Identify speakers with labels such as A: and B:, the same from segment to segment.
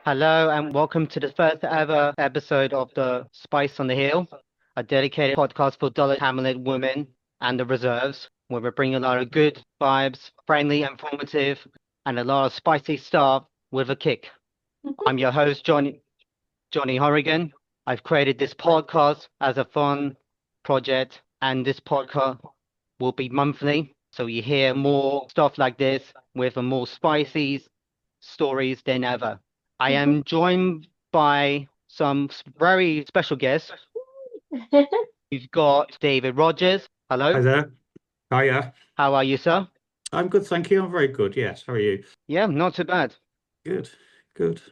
A: Hello and welcome to the first ever episode of the Spice on the Hill, a dedicated podcast for Dulwich Hamlet women and the reserves, where we bring a lot of good vibes, friendly, informative, and a lot of spicy stuff with a kick. I'm your host, Johnny Hourigan. I've created this podcast as a fun project, and this podcast will be monthly, so you hear more stuff like this with a more spicy stories than ever. I am joined by some very special guests. We've got David Rogers.
B: Hi
A: Hello.
B: there. Hiya.
A: How are you, sir?
B: I'm good, thank you. I'm very good. Yes. How are you?
A: Yeah, not too bad.
B: Good. Good.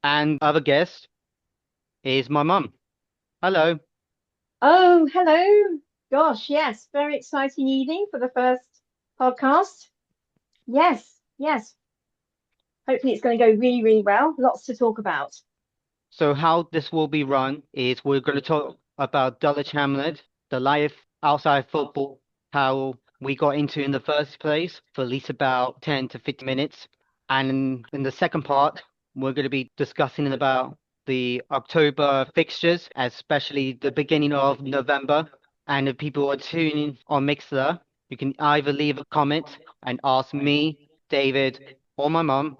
A: And other guest is my mum. Hello.
C: Oh, hello. Gosh, yes, very exciting evening for the first podcast. Yes, yes. Hopefully it's going to go really, really well. Lots to talk about.
A: So how this will be run is we're going to talk about Dulwich Hamlet, the life outside football, how we got into in the first place for at least about 10 to 15 minutes. And in the second part, we're going to be discussing about the October fixtures, especially the beginning of November. And if people are tuning on Mixler, you can either leave a comment and ask me, David, or my mum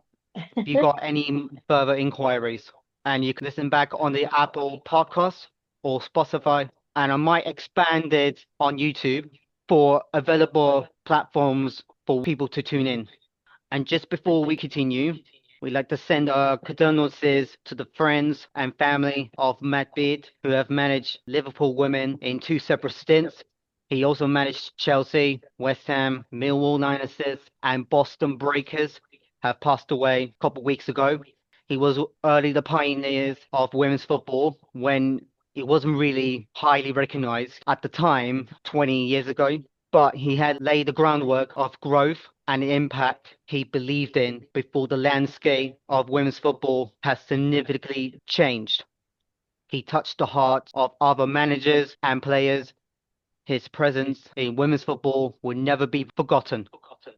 A: if you got any further inquiries. And you can listen back on the Apple Podcast or Spotify. And I might expand it on YouTube for available platforms for people to tune in. And just before we continue, we'd like to send our condolences to the friends and family of Matt Beard, who have managed Liverpool women in two separate stints. He also managed Chelsea, West Ham, Millwall Lionesses, and Boston Breakers, have passed away a couple of weeks ago. He was early the pioneers of women's football when it wasn't really highly recognized at the time, 20 years ago, but he had laid the groundwork of growth and impact he believed in before the landscape of women's football has significantly changed. He touched the hearts of other managers and players. His presence in women's football will never be forgotten,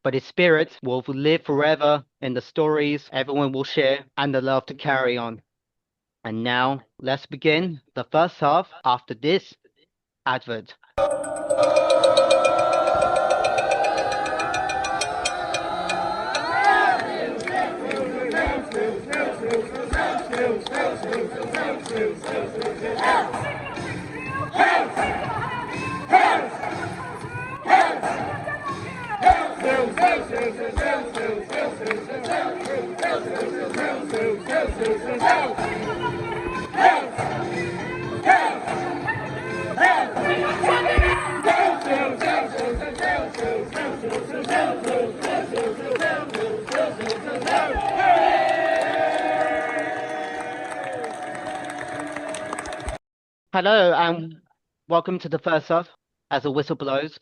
A: but his spirit will live forever in the stories everyone will share and the love to carry on. And now, let's begin the first half after this advert. Hello and welcome to the first half. As the whistle blows,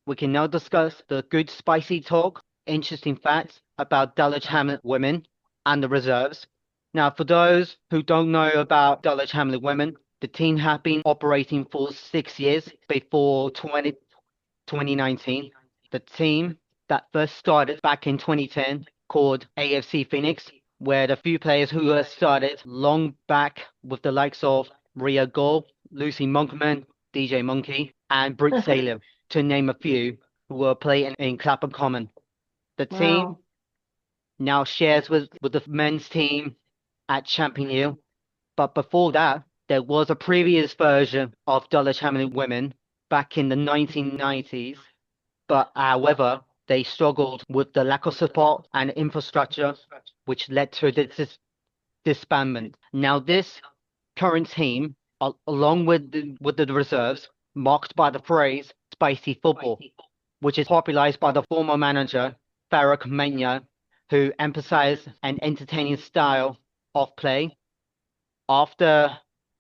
A: we can now discuss the good spicy talk, interesting facts about Dulwich Hamlet women and the reserves. Now, for those who don't know about Dulwich Hamlet women, the team have been operating for 6 years before 2019. The team that first started back in 2010 called AFC Phoenix, where the few players who had started long back with the likes of Ria Gall, Lucy Monkman, DJ Monkey, and Brit Salem, to name a few, who were playing in Clapham Common. The team
C: Wow.
A: now shares with the men's team at Champion Hill, but before that, there was a previous version of Dulwich Hamlet women back in the 1990s, but however, they struggled with the lack of support and infrastructure, which led to this disbandment. Now, this current team, along with the reserves, marked by the phrase spicy football, which is popularized by the former manager, Farrokh Mania, who emphasized an entertaining style of play. After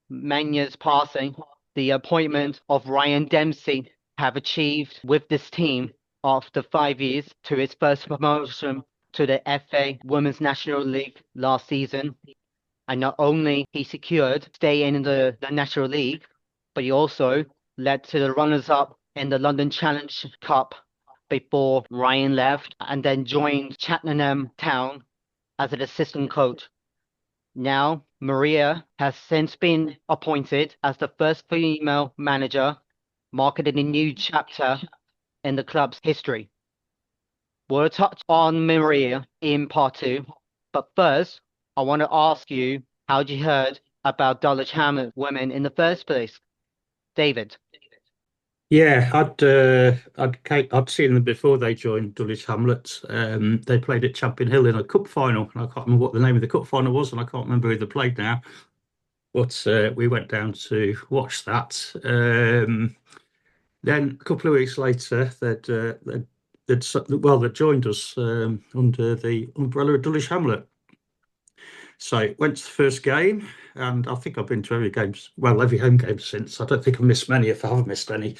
A: Mania's passing, the appointment of Ryan Dempsey have achieved with this team after 5 years to its first promotion to the FA Women's National League last season. And not only he secured stay in the National League, but he also led to the runners-up in the London Challenge Cup before Ryan left and then joined Cheltenham Town as an assistant coach. Now, Maria has since been appointed as the first female manager, marking a new chapter in the club's history. We'll touch on Maria in part two, but first, I want to ask you how you heard about Dulwich Hamlet women in the first place. David.
B: Yeah, I'd seen them before they joined Dulwich Hamlet. They played at Champion Hill in a cup final, and I can't remember what the name of the cup final was, and I can't remember who they played now. But we went down to watch that. Then a couple of weeks later, they'd joined us under the umbrella of Dulwich Hamlet. So went to the first game, and I think I've been to every home game since. I don't think I've missed many if I haven't missed any.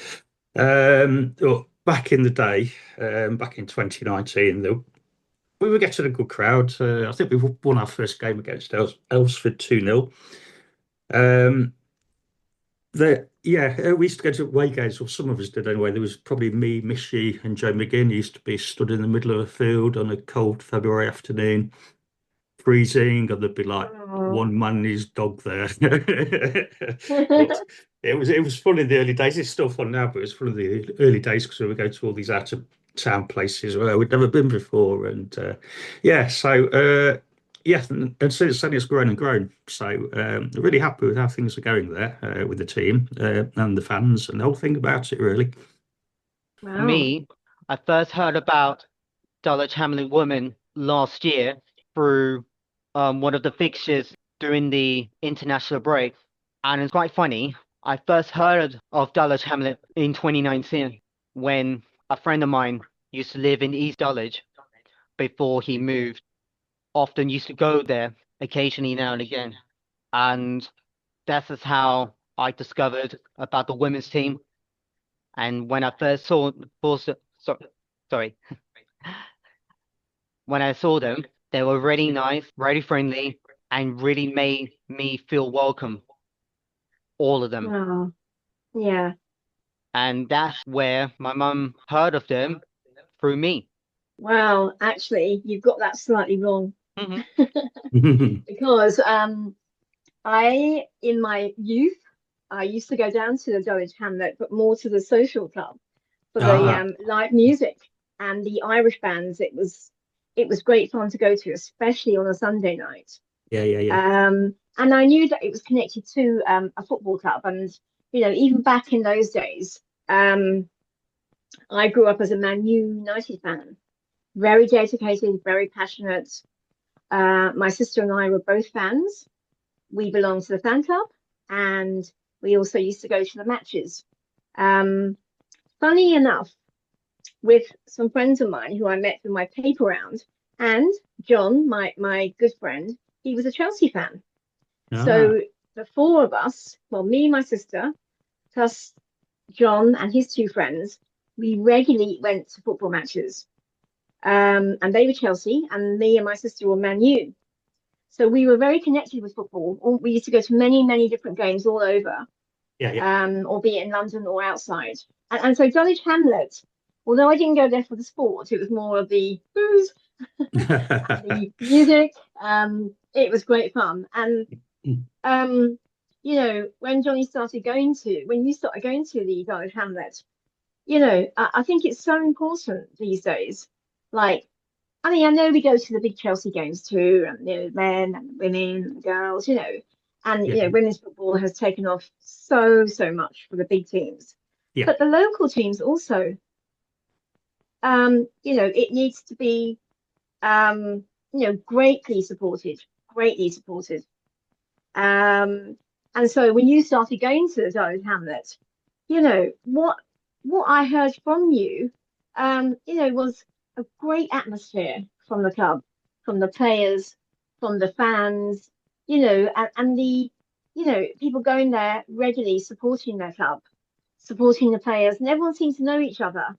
B: But back in the day, back in 2019, we were getting a good crowd. I think we won our first game against Elsford 2-0. We used to go to away games, or some of us did anyway. There was probably me, Mishy, and Joe McGinn used to be stood in the middle of a field on a cold February afternoon, freezing, and there'd be like one man and his dog there. But it was fun in the early days. It's still fun now, but it was fun in the early days because we would go to all these out of town places where we'd never been before. And and since then it's grown and grown. So really happy with how things are going there with the team and the fans and the whole thing about it, really.
C: Wow.
A: Me, I first heard about Dulwich Hamlet women last year through one of the fixtures during the international break. And it's quite funny. I first heard of Dulwich Hamlet in 2019 when a friend of mine used to live in East Dulwich before he moved. Often used to go there occasionally now and again. And that's just how I discovered about the women's team. And when I first saw, sorry, when I saw them, they were really nice, really friendly, and really made me feel welcome. All of them.
C: Wow. Yeah.
A: And that's where my mum heard of them through me.
C: Wow. Actually, you've got that slightly wrong
A: Mhm.
C: because in my youth, I used to go down to the Dulwich Hamlet, but more to the social club for the live music and the Irish bands. It was great fun to go to, especially on a Sunday night.
B: Yeah.
C: And I knew that it was connected to a football club, and even back in those days, I grew up as a Man United fan, very dedicated, very passionate. My sister and I were both fans. We belonged to the fan club, and we also used to go to the matches. Funny enough, with some friends of mine who I met through my paper round, and John, my good friend, he was a Chelsea fan. So the four of us, well, me, my sister, plus John and his two friends, we regularly went to football matches. And they were Chelsea, and me and my sister were Man U. So we were very connected with football. We used to go to many, many different games all over, albeit in London or outside. And so Dulwich Hamlet, although I didn't go there for the sport, it was more of the booze, the music. It was great fun. And when you started going to the Dulwich Hamlet, I think it's so important these days. Like, I mean, I know we go to the big Chelsea games too, and men and women and girls, and women's football has taken off so much for the big teams.
B: Yeah.
C: But the local teams also, it needs to be, greatly supported. And so when you started going to the Dulwich Hamlet, what I heard from you, was a great atmosphere from the club, from the players, from the fans, and the, people going there regularly supporting their club, supporting the players, and everyone seems to know each other.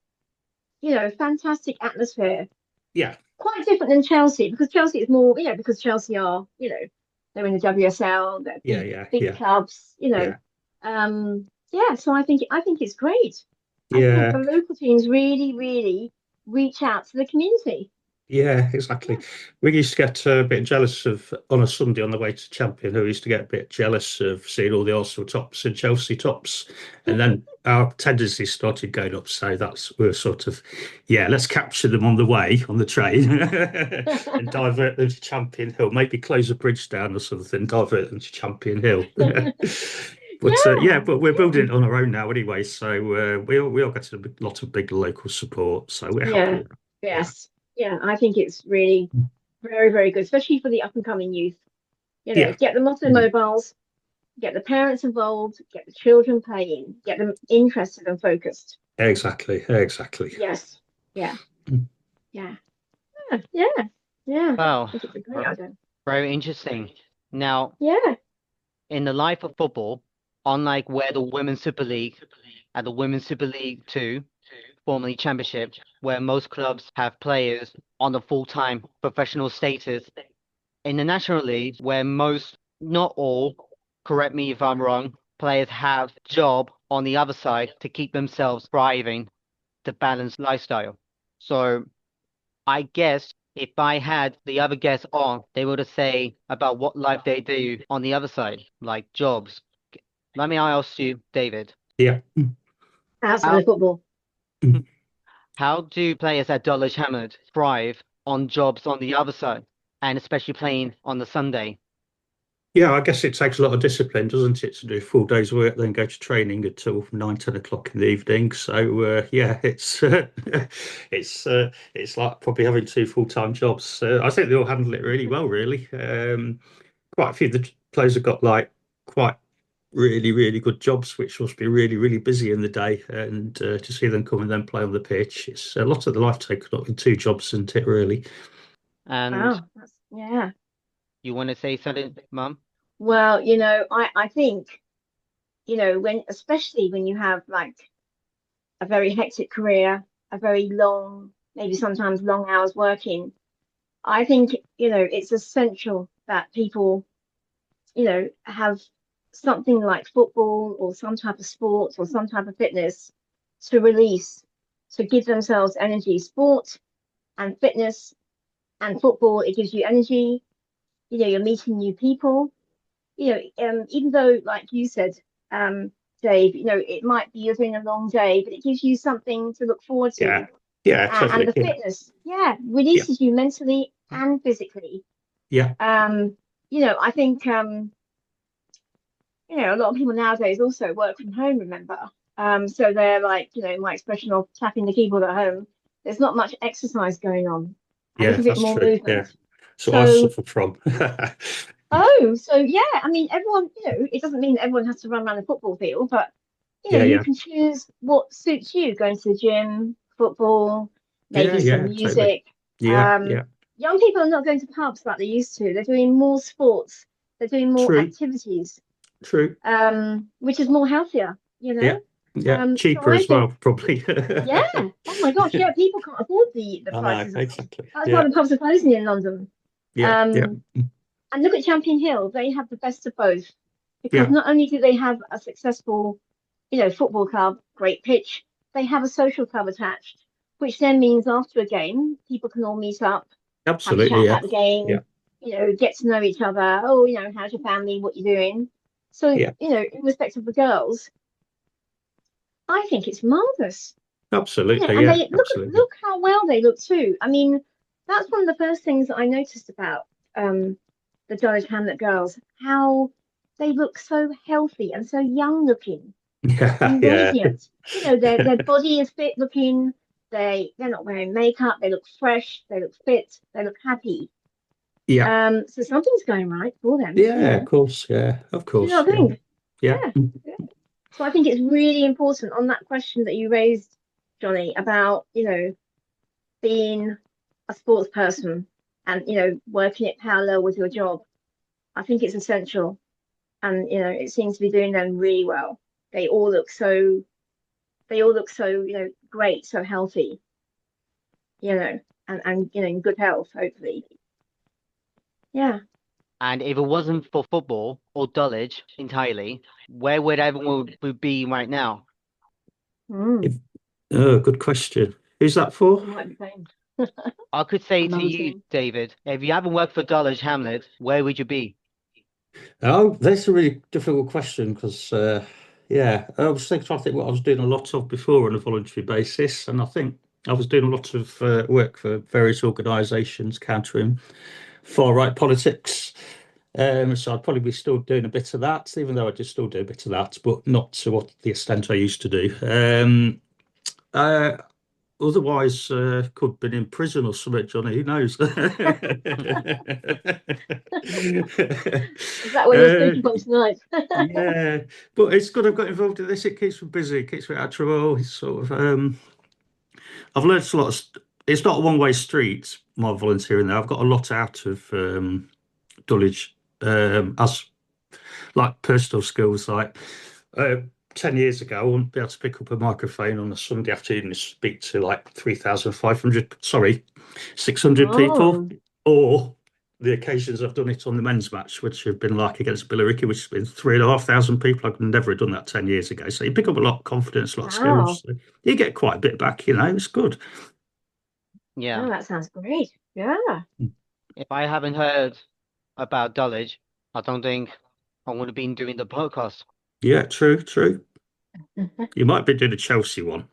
C: Fantastic atmosphere.
B: Yeah.
C: Quite different than Chelsea, because Chelsea is more, because Chelsea are, they're in the WSL, they're big clubs, so I think it's great. I think the local teams really, really reach out to the community.
B: Yeah, exactly. We used to get a bit jealous of on a Sunday on the way to Champion Hill. We used to get a bit jealous of seeing all the Arsenal tops and Chelsea tops, and then our tendency started going up. So we're sort of, yeah, let's capture them on the way on the train and divert them to Champion Hill. Maybe close a bridge down or something, divert them to Champion Hill. But yeah,
C: Yeah,
B: but we're
C: yeah,
B: building it on our own now anyway. So we all get a lot of big local support. So we're happy
C: yeah,
B: with that. Yeah.
C: yes, yeah. I think it's really very, very good, especially for the up and coming youth.
B: Yeah.
C: Get them off their mobiles, get the parents involved, get the children playing, get them interested and focused.
B: Exactly, exactly.
C: Yes, yeah, yeah, yeah, yeah, yeah. I
A: Wow,
C: think it's a great
A: r-
C: idea.
A: very interesting. Now,
C: Yeah.
A: in the life of football, unlike where the Women's Super League and the Women's Super League 2, formerly Championship, where most clubs have players on the full-time professional status, in the National League, where most, not all, correct me if I'm wrong, players have job on the other side to keep themselves thriving, to balance lifestyle. So I guess if I had the other guests on, they would have say about what life they do on the other side, like jobs. Let me ask you, David,
B: Yeah.
C: Outside
A: how
C: of football.
A: how do players at Dulwich Hamlet thrive on jobs on the other side, and especially playing on the Sunday?
B: Yeah, I guess it takes a lot of discipline, doesn't it, to do full day's work, then go to training until 9, 10 o'clock in the evening. So yeah, it's like probably having two full-time jobs. I think they all handle it really well, really. Quite a few of the players have got like quite really, really good jobs, which must be really, really busy in the day. And to see them come and then play on the pitch, it's a lot of the life taken up in two jobs, isn't it, really?
A: And
C: Wow, that's yeah.
A: you want to say something, Mum?
C: Well, I think, when especially when you have like a very hectic career, a very long, maybe sometimes long hours working, I think, it's essential that people, have something like football or some type of sport or some type of fitness to release, to give themselves energy. Sport and fitness and football, it gives you energy. You're meeting new people. Even though, like you said, um, Dave, it might be you're doing a long day, but it gives you something to look forward
B: Yeah,
C: to.
B: yeah,
C: And
B: totally.
C: the
B: Yeah,
C: fitness, yeah,
B: yeah,
C: releases you mentally and physically.
B: yeah,
C: I think, a lot of people nowadays also work from home, remember? So they're like, my expression of tapping the keyboard at home. There's not much exercise going on, a
B: yeah,
C: little bit
B: that's
C: more
B: true. Yeah.
C: movement.
B: So I
C: So
B: suffer from.
C: Oh, so yeah, I mean, everyone, it doesn't mean that everyone has to run around the football field, but
B: Yeah,
C: you
B: yeah,
C: can choose what suits you, going to the gym, football,
B: yeah,
C: maybe some
B: yeah, totally.
C: music.
B: Yeah,
C: Um,
B: yeah,
C: Young people are not going to pubs like they used to. They're doing more sports, they're doing more
B: true,
C: activities,
B: true.
C: which is more healthier.
B: Yeah, yeah,
C: So
B: cheaper
C: I
B: as
C: think,
B: well, probably.
C: yeah, oh my gosh, yeah, people can't afford the
B: I know,
C: prices of pubs.
B: exactly.
C: That's why
B: Yeah,
C: the pubs are closing in London.
B: yeah, yeah,
C: Um, and look at Champion Hill, they have the best of both because
B: yeah,
C: not only do they have a successful, football club, great pitch, they have a social club attached, which then means after a game, people can all meet up, have a
B: absolutely.
C: chat
B: Yeah,
C: about the
B: yeah,
C: game, get to know each other. Oh, how's your family? What you doing? So,
B: yeah,
C: in respect of the girls, I think it's marvelous.
B: absolutely.
C: And
B: Yeah,
C: they
B: absolutely.
C: look how well they look too. I mean, that's one of the first things that I noticed about the Dulwich Hamlet girls, how they look so healthy and so young looking
B: Yeah,
C: and
B: yeah,
C: radiant. Their body is fit looking. They're not wearing makeup. They look fresh. They look fit. They look happy.
B: yeah,
C: So something's going right for them.
B: yeah. Of course. Yeah, of
C: Do you
B: course.
C: not
B: Yeah,
C: think?
B: yeah,
C: Yeah. Yeah. So I think it's really important on that question that you raised, Johnny, about being a sports person and working it parallel with your job. I think it's essential, and it seems to be doing them really well. They all look so great, so healthy, and in good health, hopefully. Yeah.
A: And if it wasn't for football or Dulwich entirely, where would everyone would be right now?
C: Mm.
B: If, oh, good question. Who's that for?
C: You might be saying.
A: I could say to you,
C: Amazing.
A: David, if you haven't worked for Dulwich Hamlet, where would you be?
B: Oh, that's a really difficult question because, yeah, I was trying to think what I was doing a lot of before on a voluntary basis, and I think I was doing a lot of work for various organisations countering far right politics. So I'd probably be still doing a bit of that, even though I just still do a bit of that, but not to what the extent I used to do. Uh, Otherwise, could have been in prison or something, Johnny. Who knows?
C: Is that where you're speaking from tonight?
B: Yeah, but it's good I've got involved in this. It keeps me busy, it keeps me out of trouble. It's sort of, I've learned a lot of, it's not a one-way street, my volunteering there. I've got a lot out of Dulwich as like personal skills. Like uh, 10 years ago, I wouldn't be able to pick up a microphone on a Sunday afternoon and speak to like 3,500, sorry, 600 people,
C: Oh,
B: or the occasions I've done it on the men's match, which have been like against Billericay, which has been 3,500 people. I could never have done that 10 years ago. So you pick up a lot of confidence, a lot of skills.
C: wow.
B: So you get quite a bit back, it's good.
A: Yeah.
C: Oh, that sounds great. Yeah.
A: If I haven't heard about Dulwich, I don't think I would have been doing the podcast.
B: Yeah, true, true. You might be doing a Chelsea one.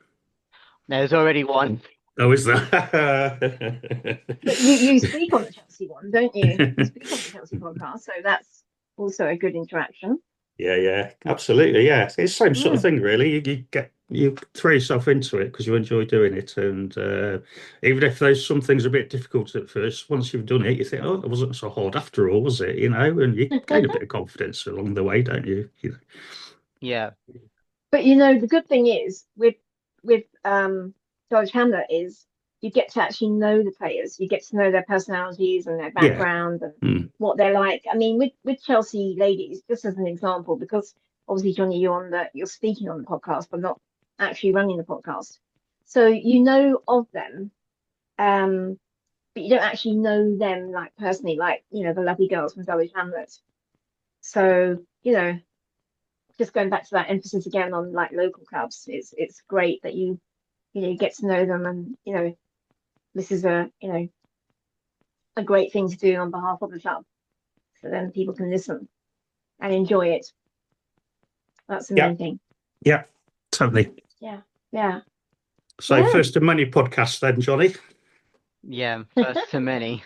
A: There's already one.
B: Oh, is there?
C: But you speak on the Chelsea one, don't you? You speak on the Chelsea podcast, so that's also a good interaction.
B: Yeah, yeah, absolutely. Yeah, it's the same sort of
C: Mm.
B: thing, really. You throw yourself into it because you enjoy doing it, and even if there's some things a bit difficult at first, once you've done it, you think, oh, it wasn't so hard after all, was it? And you gain a bit of confidence along the way, don't you?
A: Yeah.
C: But the good thing is with Dulwich Hamlet is you get to actually know the players. You get to know their personalities and their
B: Yeah.
C: background and
B: Mm.
C: what they're like. I mean, with Chelsea ladies, just as an example, because obviously Johnny, you're speaking on the podcast, but not actually running the podcast. So you know of them, but you don't actually know them like personally, like the lovely girls from Dulwich Hamlet. So just going back to that emphasis again on like local clubs, it's great that you get to know them, and this is a great thing to do on behalf of the club, so then people can listen and enjoy it. That's the
B: Yeah,
C: main thing.
B: yeah, totally.
C: Yeah, yeah,
B: So
C: yeah.
B: first of many podcasts then, Johnny.
A: Yeah. First to many.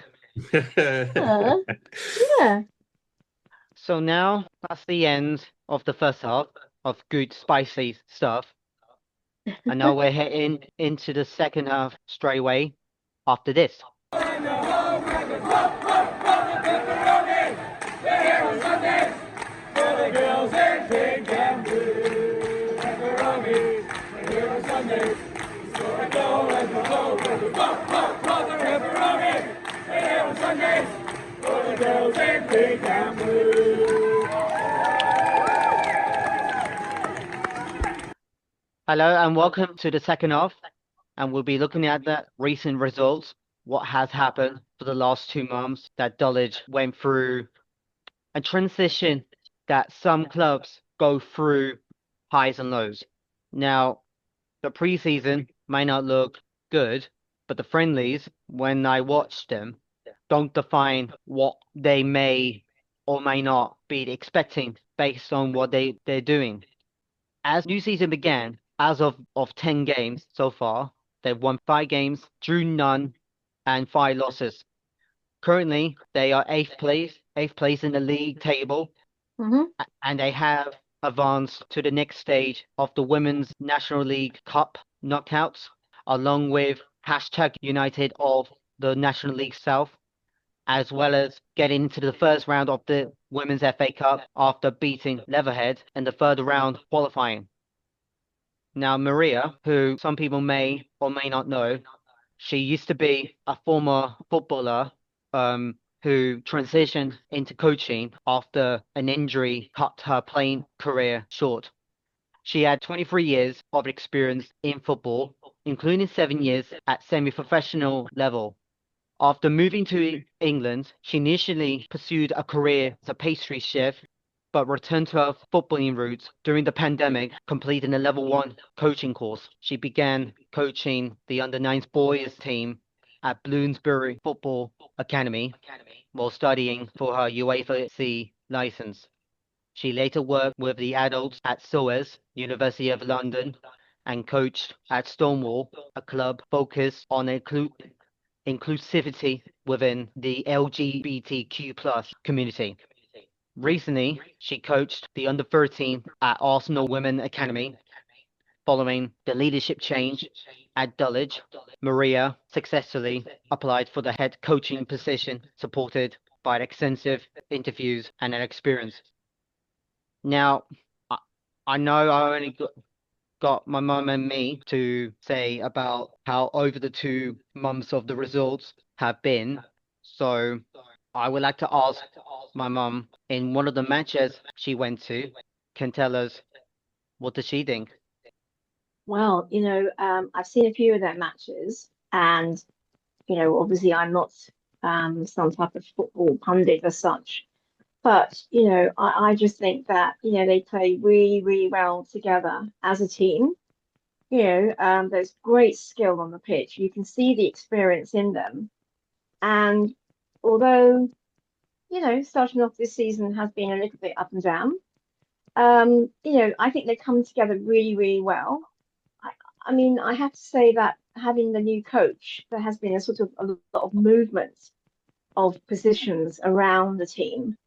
C: Yeah.
A: So now that's the end of the first half of good spicy stuff. And now we're heading into the second half straight away after this. Hello and welcome to the second half. And we'll be looking at the recent results, what has happened for the last 2 months that Dulwich went through a transition that some clubs go through highs and lows. Now, the preseason may not look good, but the friendlies, when I watch them, don't define what they may or may not be expecting based on what they're doing. As new season began, as of 10 games so far, they've won 5 games, drew none, and 5 losses. Currently, they are eighth place in the league table,
C: Hmm.
A: and they have advanced to the next stage of the Women's National League Cup knockouts, along with hashtag United of the National League South, as well as getting into the first round of the Women's FA Cup after beating Leatherhead in the third round qualifying. Now, Maria, who some people may or may not know, she used to be a former footballer who transitioned into coaching after an injury cut her playing career short. She had 23 years of experience in football, including 7 years at semi-professional level. After moving to England, she initially pursued a career as a pastry chef, but returned to her footballing roots during the pandemic, completing a level 1 coaching course. She began coaching the under-9s boys team at Bloomsbury Football Academy while studying for her UEFA C license. She later worked with the adults at SOAS, University of London, and coached at Stonewall, a club focused on inclusivity within the LGBTQ plus community. Recently, she coached the under-13 at Arsenal Women Academy. Following the leadership change at Dulwich, Maria successfully applied for the head coaching position, supported by extensive interviews and an experience. Now, I know I only got my mum and me to say about how over the 2 months of the results have been. So I would like to ask my mum, in one of the matches she went to, can tell us what does she think?
C: Well, I've seen a few of their matches, and obviously I'm not some type of football pundit as such, but I just think that they play really, really well together as a team. There's great skill on the pitch. You can see the experience in them, and although starting off this season has been a little bit up and down, I think they come together really, really well. I mean, I have to say that having the new coach, there has been a lot of movement of positions around the team.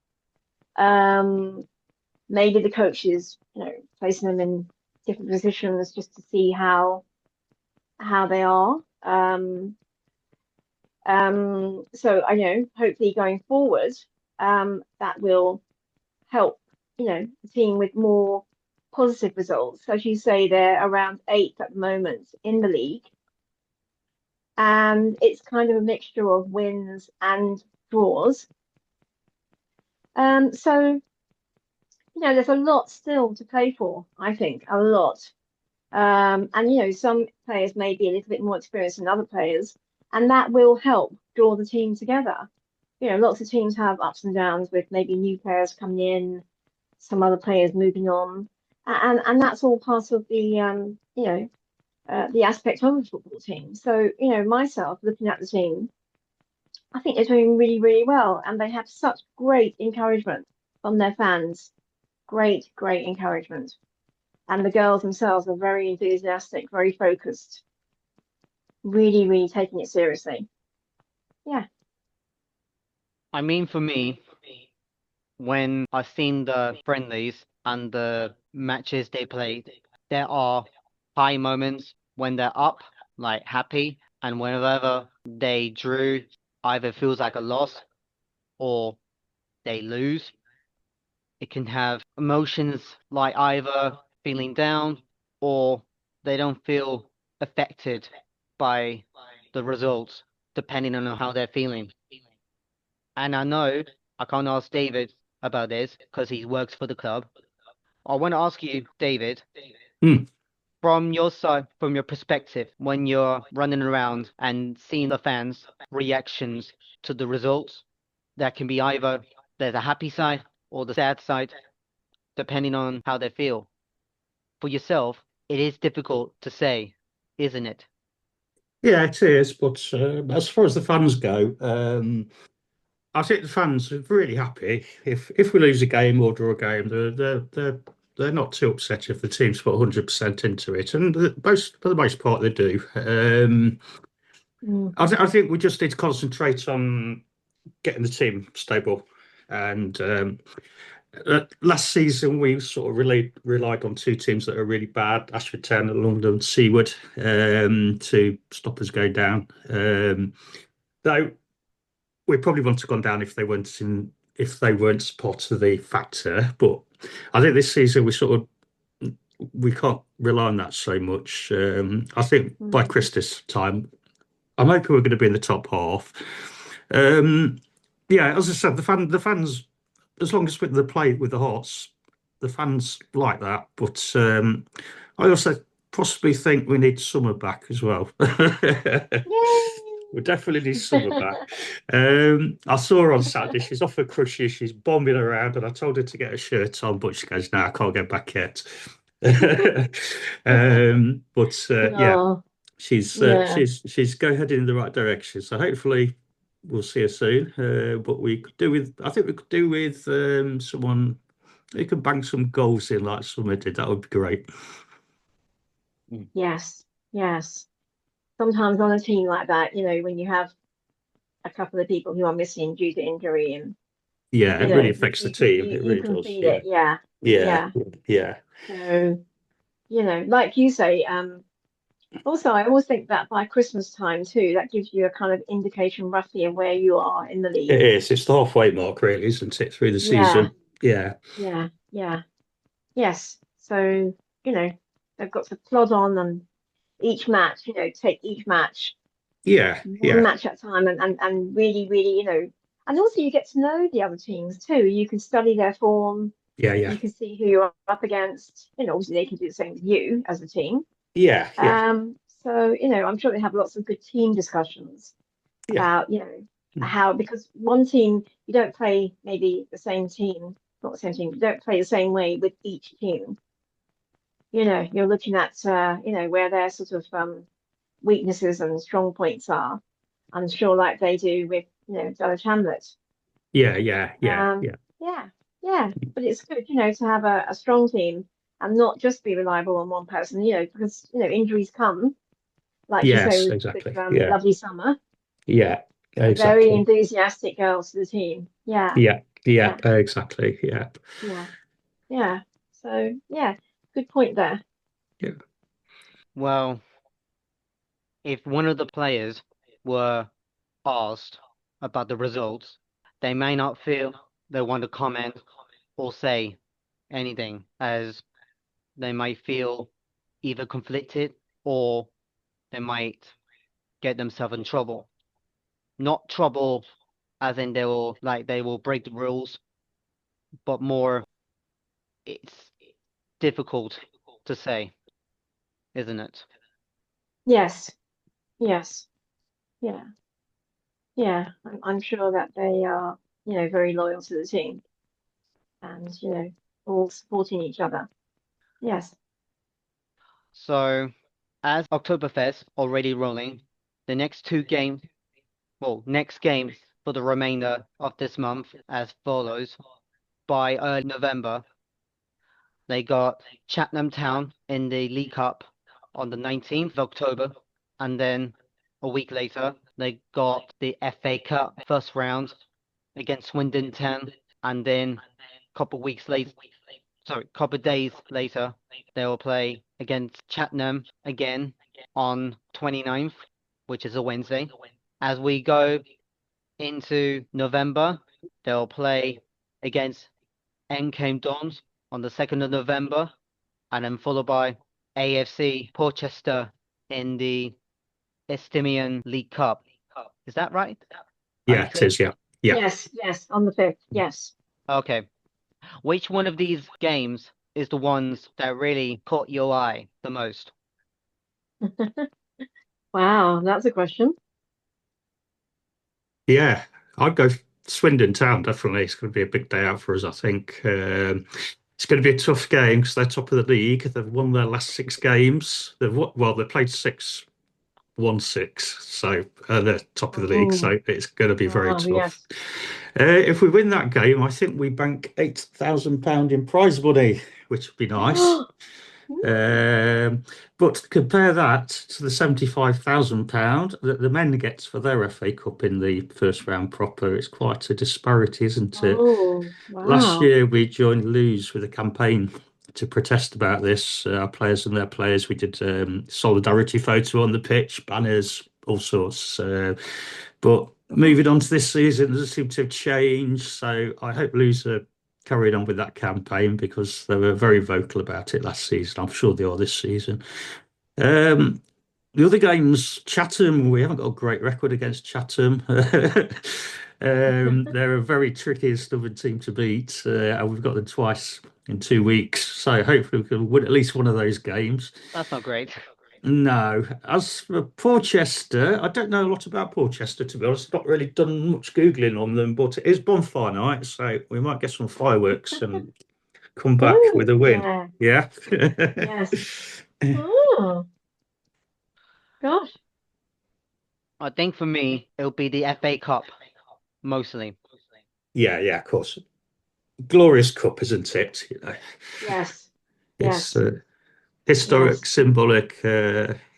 C: Maybe the coach is, placing them in different positions just to see how they are. So I know hopefully going forward, that will help, the team with more positive results. As you say, they're around 8th at the moment in the league. And it's kind of a mixture of wins and draws. So, there's a lot still to play for, I think, a lot. And, some players may be a little bit more experienced than other players, and that will help draw the team together. Lots of teams have ups and downs with maybe new players coming in, some other players moving on, and that's all part of the aspect of the football team. So, myself looking at the team, I think they're doing really, really well, and they have such great encouragement from their fans. Great, great encouragement. And the girls themselves are very enthusiastic, very focused, really, really taking it seriously. Yeah.
A: I mean, for me, when I've seen the friendlies and the matches they played, there are high moments when they're up, like happy, and whenever they drew, either feels like a loss or they lose. It can have emotions like either feeling down or they don't feel affected by the results, depending on how they're feeling. And I know I can't ask David about this because he works for the club. I want to ask you, David,
B: Hmm.
A: from your side, from your perspective, when you're running around and seeing the fans' reactions to the results, that can be either there's a happy side or the sad side, depending on how they feel. For yourself, it is difficult to say, isn't it?
B: Yeah, it is. But as far as the fans go, I think the fans are really happy if we lose a game or draw a game. They're not too upset if the team's put 100% into it, and for the most part they do.
C: Mm.
B: I think we just need to concentrate on getting the team stable. And last season we sort of relied on 2 teams that are really bad, Ashford Town and London Seaward, to stop us going down. Though we probably wouldn't have gone down if they weren't part of the factor. But I think this season we can't rely on that so much. I think by Christmas time, I'm hoping we're going to be in the top half. Yeah, as I said, the fans, as long as they play with the hearts, the fans like that. But I also possibly think we need Summer back as well. We definitely need Summer back. I saw her on Saturday. She's off her crutches. She's bombing around, and I told her to get a shirt on, but she goes, "No, I can't get back yet." But yeah,
C: Oh, Yeah.
B: she's go heading in the right direction. So hopefully we'll see her soon. But I think we could do with someone who can bang some goals in like Summer did. That would be great.
C: Yes. Yes. Sometimes on a team like that, when you have a couple of people who are missing due to injury, and
B: Yeah, it really affects the
C: you can
B: team. It
C: you
B: really
C: can
B: does.
C: feel
B: Yeah,
C: it. Yeah.
B: yeah,
C: Yeah.
B: yeah,
C: So, like you say, also I always think that by Christmas time too, that gives you a kind of indication roughly of where you are in the
B: it
C: league.
B: is. It's the halfway mark, really, isn't it, through the
C: Yeah.
B: season? Yeah,
C: Yeah. Yeah. Yes. So, they've got to plod on and each match, take each match
B: yeah,
C: one
B: yeah,
C: match at a time, and really, really, and also you get to know the other teams too. You can study their form,
B: yeah, yeah,
C: you can see who you're up against. Obviously they can do the same with you as a team.
B: yeah, yeah,
C: So, I'm sure they have lots of good team discussions
B: yeah,
C: about, how, because one team, you don't play maybe the same team, not the same team, you don't play the same way with each team. You're looking at, where their sort of weaknesses and strong points are. I'm sure like they do with, Dulwich Hamlet.
B: yeah, yeah, yeah,
C: Um,
B: yeah,
C: yeah, yeah. But it's good, to have a strong team and not just be reliable on one person, because, injuries come, like you say
B: yes,
C: with
B: exactly. Yeah,
C: lovely summer,
B: yeah,
C: very
B: exactly.
C: enthusiastic girls to the team. Yeah,
B: Yeah, yeah,
C: yeah,
B: exactly. Yeah,
C: yeah, yeah. So yeah, good point there.
B: yeah,
A: Well, if one of the players were asked about the results, they may not feel they want to comment or say anything, as they might feel either conflicted or they might get themselves in trouble. Not trouble as in they will break the rules, but more it's difficult to say, isn't it?
C: Yes, yes, yeah, yeah. I'm sure that they are, very loyal to the team and, all supporting each other. Yes.
A: So, as Oktoberfest already rolling, the next games for the remainder of this month as follows. By early November, they got Chatham Town in the League Cup on the 19th of October, and then a week later, they got the FA Cup first round against Swindon Town, and then a couple of days later, they will play against Cheltenham again on 29th, which is a Wednesday. As we go into November, they'll play against MK Dons on the 2nd of November, and then followed by AFC Portchester in the Estimian League Cup. Is that right? How do
B: yeah.
A: you
B: It
A: say?
B: is. Yeah, yeah.
C: Yes, yes, on the 5th. Yes.
A: Okay. Which one of these games is the ones that really caught your eye the most?
C: Wow, that's a question.
B: Yeah, I'd go Swindon Town, definitely. It's going to be a big day out for us, I think. It's going to be a tough game because they're top of the league. They've won their last six games. They played six, won six, so they're top of the league.
C: Oh,
B: So it's going to be very
C: wow,
B: tough.
C: yes.
B: If we win that game, I think we bank £8,000 in prize money, which would be nice. Um, but compare that to the £75,000 that the men gets for their FA Cup in the first round proper. It's quite a disparity, isn't it?
C: Oh,
B: Last
C: wow.
B: year we joined Lose with a campaign to protest about this. Our players and their players. We did solidarity photo on the pitch, banners, all sorts. But moving on to this season, it doesn't seem to have changed. So I hope Lose are carried on with that campaign because they were very vocal about it last season. I'm sure they are this season. Um, the other games, Chatham, we haven't got a great record against Chatham. They're a very tricky and stubborn team to beat, and we've got them twice in 2 weeks. So hopefully we can win at least one of those games.
A: That's not great.
B: No, as for Portchester, I don't know a lot about Portchester to be honest. Not really done much googling on them, but it is bonfire night, so we might get some fireworks and come back with
C: Oh,
B: a win.
C: yeah.
B: Yeah.
C: Yes. Oh, Gosh.
A: I think for me, it'll be the FA Cup mostly.
B: Yeah, of course. Glorious cup, isn't it?
C: Yes.
B: It's
C: Yes.
B: historic,
C: Yes.
B: symbolic.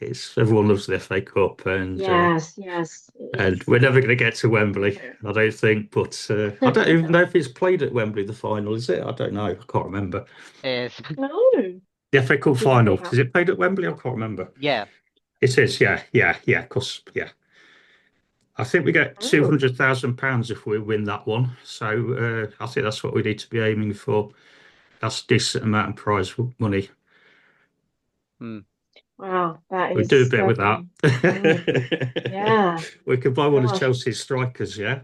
B: It's everyone loves the FA Cup,
C: Yes. Yes. It
B: and
C: is.
B: we're never going to get to Wembley, I don't think. But I don't even know if it's played at Wembley. The final, is it? I don't know. I can't remember.
A: Is
C: No.
B: The FA Cup
C: You can
B: final,
C: pick up.
B: is it played at Wembley? I can't remember.
A: yeah.
B: It is. Yeah. Of course. Yeah. I think we get
C: Oh.
B: £200,000 if we win that one. So I think that's what we need to be aiming for. That's a decent amount of prize money.
A: Mm.
C: Wow. That
B: We do a
C: is
B: bit with that.
C: certainly. Mm, yeah.
B: We could buy one of
C: Gosh.
B: Chelsea's strikers, yeah.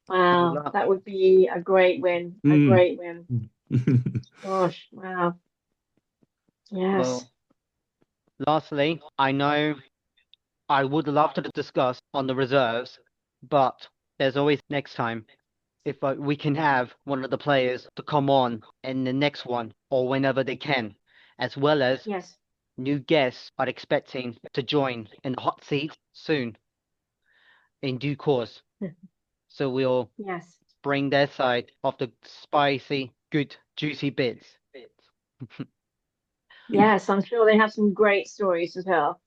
C: Wow. That would be a great win. A
B: Mm.
C: great win. Gosh. Wow. Yes.
A: Well, lastly, I know I would love to discuss on the reserves, but there's always next time. If we can have one of the players to come on in the next one or whenever they can, as well as
C: Yes.
A: new guests are expecting to join in the hot seat soon in due course. So we'll
C: Yes.
A: bring their side of the spicy, good, juicy bits.
C: Yes. I'm sure they have some great stories to tell.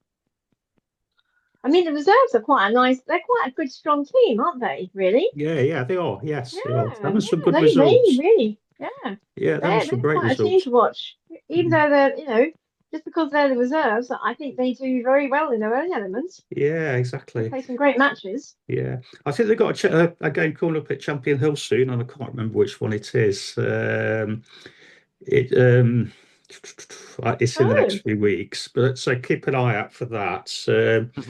C: I mean, the reserves are quite a nice, they're quite a good, strong team, aren't they? Really?
B: Yeah, they are. Yes, they are.
C: Yeah,
B: Having some
C: yeah,
B: good
C: they
B: results.
C: really, yeah.
B: Yeah, they're having
C: They're
B: some great
C: quite a team
B: results.
C: to watch. Even
B: Mm.
C: though they're, just because they're the reserves, I think they do very well in their own element.
B: Yeah,
C: They
B: exactly.
C: play some great matches.
B: Yeah, I think they've got a game coming up at Champion Hill soon, and I can't remember which one it is. It it's in the next
C: Oh,
B: few weeks, but so keep an eye out for that.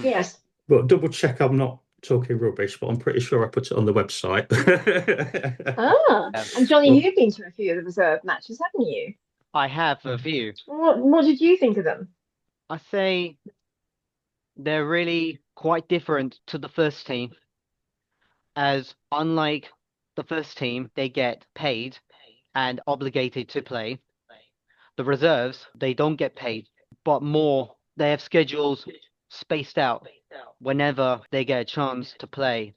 C: yes.
B: But double check I'm not talking rubbish, but I'm pretty sure I put it on the website.
C: Ah,
A: Yeah,
C: and Johnny,
B: Well,
C: you've been to a few of the reserve matches, haven't you?
A: I have a few.
C: What did you think of them?
A: I say they're really quite different to the first team, as unlike the first team, they get paid and obligated to play. The reserves, they don't get paid, but more, they have schedules spaced out whenever they get a chance to play.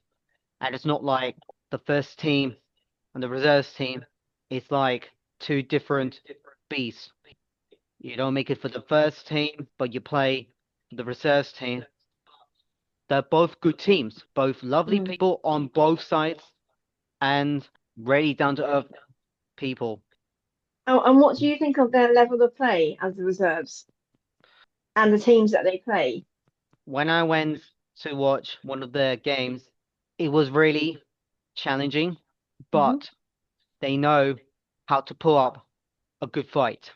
A: And it's not like the first team and the reserves team, it's like two different beasts. You don't make it for the first team, but you play for the reserves team. They're both good teams, both lovely
C: Mm.
A: people on both sides and really down to earth people.
C: Oh, and what do you think of their level of play as the reserves and the teams that they play?
A: When I went to watch one of their games, it was really challenging,
C: Hmm.
A: but they know how to pull up a good fight.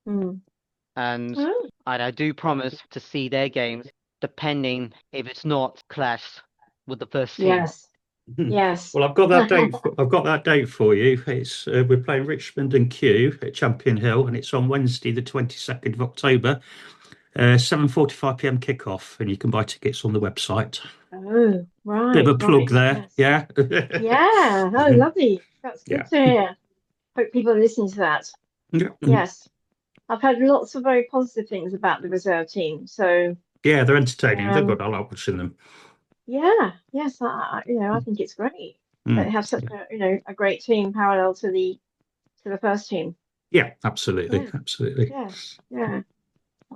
C: Mm.
A: And
C: Oh,
A: I do promise to see their games, depending if it's not clashed with the first team.
C: yes, yes.
B: well, I've got that date. I've got that date for you. It's we're playing Richmond and Kew at Champion Hill, and it's on Wednesday, the 22nd of October, 7:45 p.m. kickoff, and you can buy tickets on the website.
C: Oh,
B: Bit of
C: right,
B: a plug
C: right.
B: there,
C: Yes.
B: yeah.
C: Yeah. Oh, lovely. That's good
B: Yeah.
C: to hear. Hope people are listening to that.
B: Yeah.
C: Yes. I've heard lots of very positive things about the reserve team. So,
B: Yeah, they're entertaining. They're
C: um,
B: good. I like watching them.
C: yeah, yes, I think it's great. They
B: Mm.
C: have such a, a great team parallel to the first team.
B: Yeah, absolutely,
C: Yeah,
B: absolutely.
C: yeah, yeah.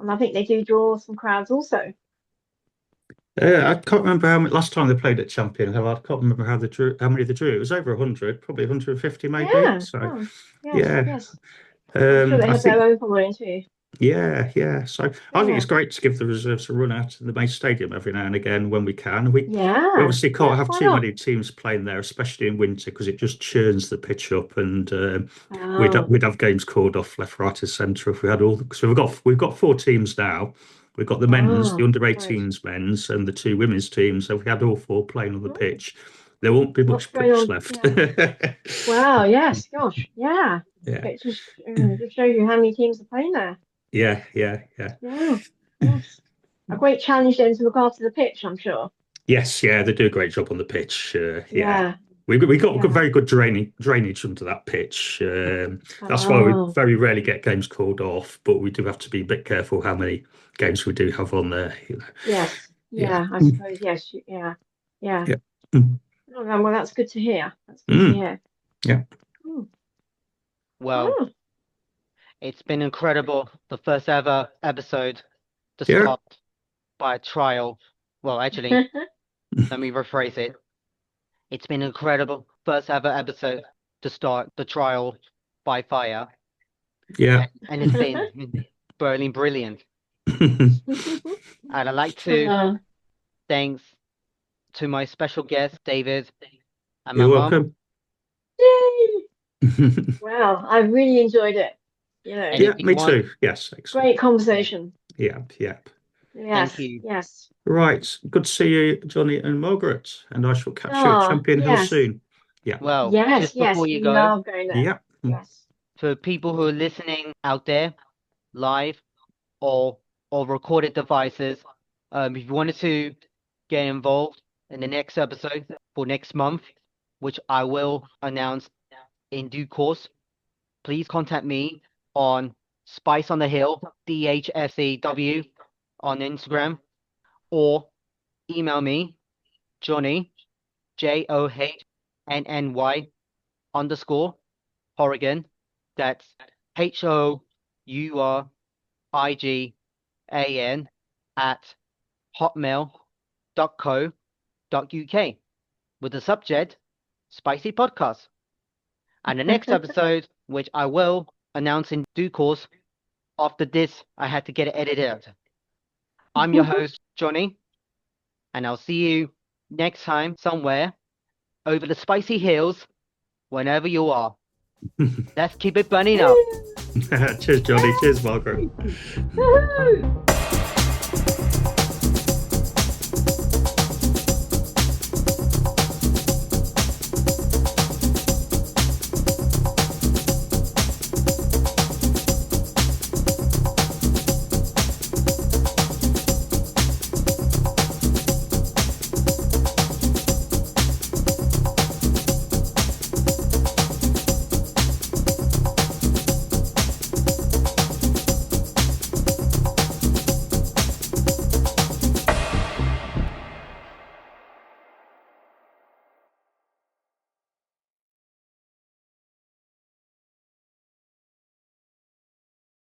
C: And I think they do draw some crowds also.
B: I can't remember how many, last time they played at Champion Hill. I can't remember how many they drew. It was over 100, probably 150 maybe.
C: Yeah.
B: So
C: Oh, yes,
B: yeah,
C: yes. I'm sure they
B: I
C: have their
B: think
C: own following too.
B: yeah. So I think it's
C: Yeah.
B: great to give the reserves a run out in the main stadium every now and again when we can. We
C: Yeah.
B: obviously can't
C: Yes,
B: have
C: why
B: too
C: not?
B: many teams playing there, especially in winter, because it just churns the pitch up, and
C: Oh,
B: we'd have games called off left, right, and centre if we had all. So we've got four teams now. We've got the men's, the
C: ah,
B: under
C: right.
B: 18s men's, and the two women's teams. So if we had all four playing on the
C: Oh,
B: pitch, there won't be
C: what's
B: much
C: going
B: pitch
C: on?
B: left.
C: Yeah. Wow, yes, gosh, yeah.
B: Yeah,
C: It just shows you how many teams are playing there.
B: yeah.
C: Yeah, yes. A great challenge then to look after the pitch, I'm sure.
B: Yes, yeah, they do a great job on the pitch. Yeah,
C: Yeah,
B: We got
C: Yeah.
B: very good drainage under that pitch. That's why we
C: Oh,
B: very rarely get games called off, but we do have to be a bit careful how many games we do have on there.
C: yes.
B: Yeah.
C: Yeah, I suppose. Yes. Yeah. Yeah.
B: Yeah. Mm.
C: Oh, well, that's good to hear. That's good to
B: Mm.
C: hear.
B: Yeah.
C: Mm.
A: Well,
C: Oh.
A: it's been incredible. The first ever episode to
B: Yeah.
A: start by a trial. Well, actually, let me rephrase it. It's been incredible. First ever episode to start the trial by fire.
B: Yeah.
A: And it's been brilliant. And I'd like to thanks to my special guest, David, and my
B: You're
A: mum.
B: welcome.
C: Yay! Wow, I really enjoyed it. You know,
A: And
B: Yeah,
A: if you
B: me
A: want-
B: too. Yes, excellent.
C: great conversation.
B: Yeah, yeah.
C: Yes,
A: Thank you.
C: yes.
B: Right. Good to see you, Johnny and Margaret. And I shall catch you at
C: Ah,
B: Champion Hill
C: yes.
B: soon. Yeah.
A: Well,
C: Yes,
A: just
C: yes.
A: before you go,
C: Love going there.
B: Yeah.
C: Yes.
A: for people who are listening out there, live or recorded devices, if you wanted to get involved in the next episode for next month, which I will announce in due course, please contact me on Spice on the Hill, DHSEW on Instagram, or email me, Johnny, JOHNNY _Hourigan. That's HOURIGAN at hotmail.co.uk with the subject Spicy Podcast. And the next episode, which I will announce in due course, after this, I had to get it edited out. I'm your host, Johnny, and I'll see you next time somewhere over the spicy hills, whenever you are. Let's keep it burning up.
B: Cheers, Johnny. Cheers, Margaret.
C: Woohoo!